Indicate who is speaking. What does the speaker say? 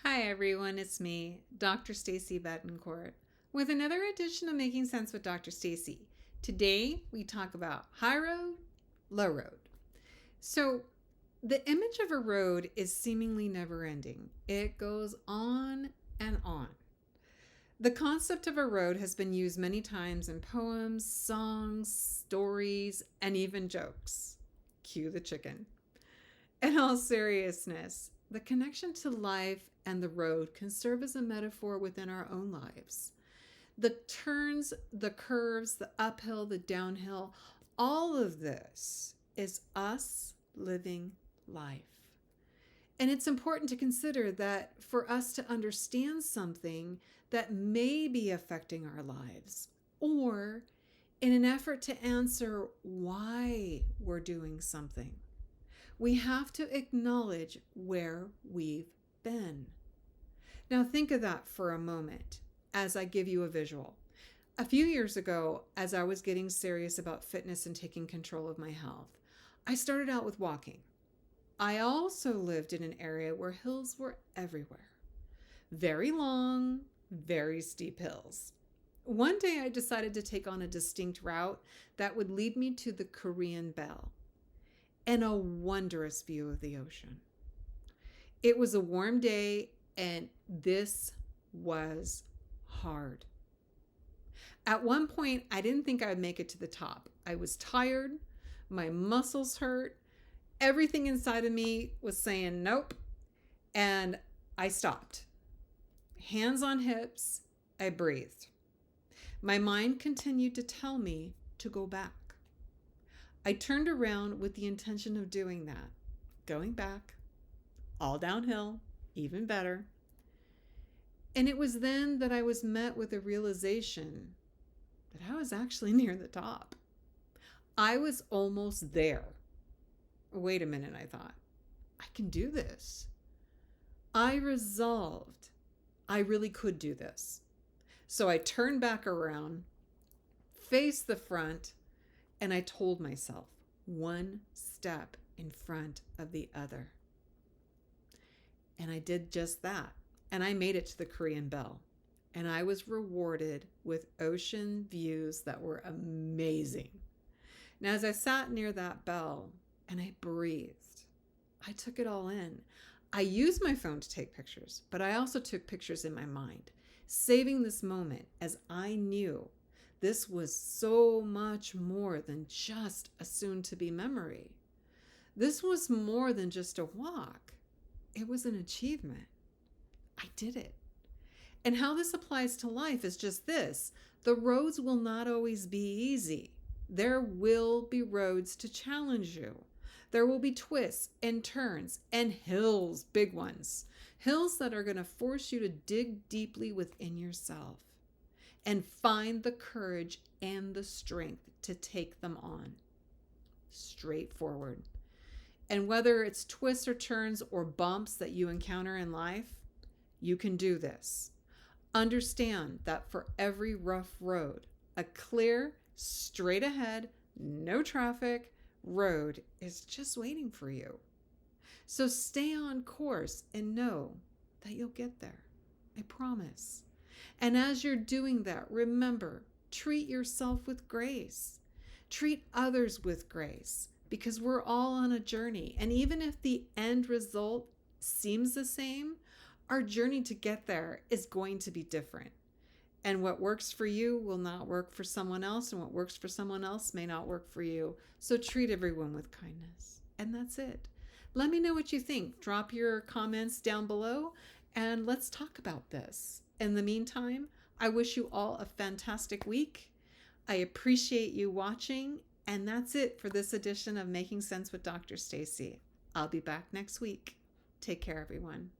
Speaker 1: Hi everyone, it's me, Dr. Stacy Betancourt, with another edition of Making Sense with Dr. Stacy. Today we talk about high road, low road. So the image of a road is seemingly never ending. It goes on and on. The concept of a road has been used many times in poems, songs, stories, and even jokes. Cue the chicken. In all seriousness, the connection to life and the road can serve as a metaphor within our own lives. The turns, the curves, the uphill, the downhill, all of this is us living life. And it's important to consider that for us to understand something that may be affecting our lives, or in an effort to answer why we're doing something, we have to acknowledge where we've been. Now, think of that for a moment as I give you a visual. A few years ago, as I was getting serious about fitness and taking control of my health, I started out with walking. I also lived in an area where hills were everywhere. Very long, very steep hills. One day I decided to take on a distinct route that would lead me to the Korean Bell and a wondrous view of the ocean. It was a warm day, and this was hard. At one point, I didn't think I would make it to the top. I was tired, my muscles hurt, everything inside of me was saying nope, and I stopped. Hands on hips, I breathed. My mind continued to tell me to go back. I turned around with the intention of doing that, going back, all downhill, even better. And it was then that I was met with a realization that I was actually near the top. I was almost there. Wait a minute, I thought. I can do this. I resolved I really could do this. So I turned back around, faced the front, and I told myself, one step in front of the other. And I did just that. And I made it to the Korean Bell. And I was rewarded with ocean views that were amazing. Now, as I sat near that bell and I breathed, I took it all in. I used my phone to take pictures, but I also took pictures in my mind, saving this moment as I knew this was so much more than just a soon-to-be memory. This was more than just a walk. It was an achievement. I did it. And how this applies to life is just this. The roads will not always be easy. There will be roads to challenge you. There will be twists and turns and hills, big ones. Hills that are going to force you to dig deeply within yourself and find the courage and the strength to take them on. Straightforward. And whether it's twists or turns or bumps that you encounter in life, you can do this. Understand that for every rough road, a clear, straight ahead, no traffic road is just waiting for you. So stay on course and know that you'll get there. I promise. And as you're doing that, remember, treat yourself with grace. Treat others with grace, because we're all on a journey. And even if the end result seems the same, our journey to get there is going to be different. And what works for you will not work for someone else, and what works for someone else may not work for you. So treat everyone with kindness. And that's it. Let me know what you think. Drop your comments down below, and let's talk about this. In the meantime, I wish you all a fantastic week. I appreciate you watching, and that's it for this edition of Making Sense with Dr. Stacy. I'll be back next week. Take care, everyone.